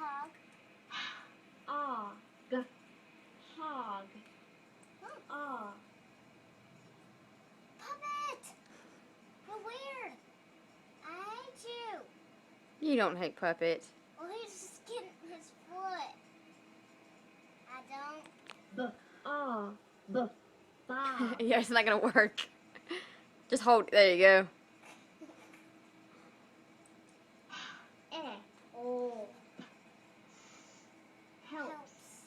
Hog. Og. Hog. Og. Puppet! You're weird. I hate you. You don't hate Puppet. Well, he's just getting his foot. I don't. Bob. Yeah, it's not gonna work. Just hold. There you go. Oh. Helps.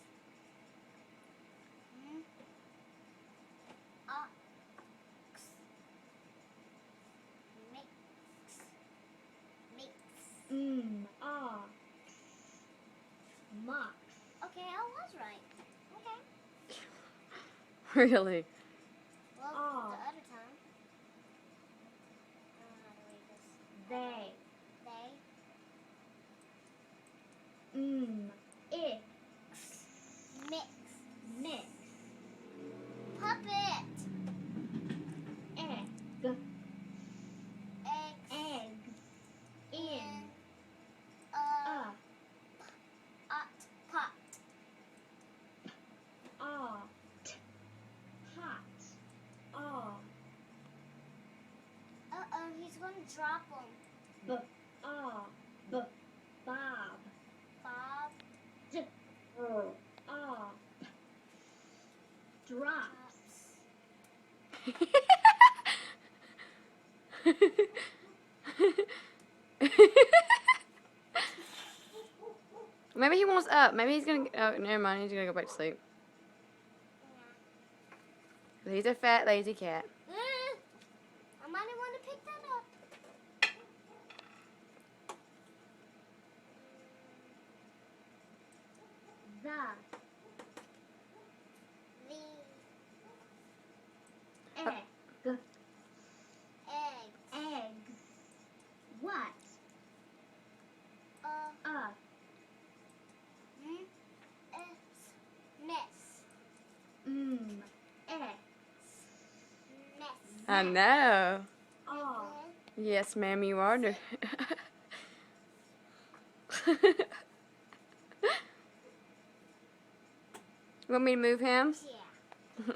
Ox. Mix. Mox. Okay, I was right. Okay. Really. Well, Oh. the other time. I don't know how to read this. They. Ix. Mix. Mix. Puppet. Egg. Eggs. Egg. In. Ot. Pot. Hot. Hot. Uh-oh, he's going to drop them. Bob. Bob. Drops. Maybe he wants up. Maybe he's gonna. Oh, never mind. He's gonna go back to sleep. He's a fat, lazy cat. I might want to pick that up. The. Egg. Eggs. Eggs. What? Mess. X. Mess. I know. Oh. Yes, ma'am, you are. You want me to move him? Yeah.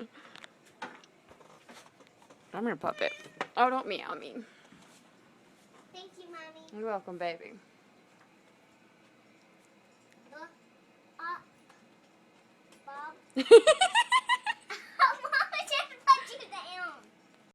I'm gonna Puppet. Oh, don't meow me. Thank you, Mommy. You're welcome, baby. Bob.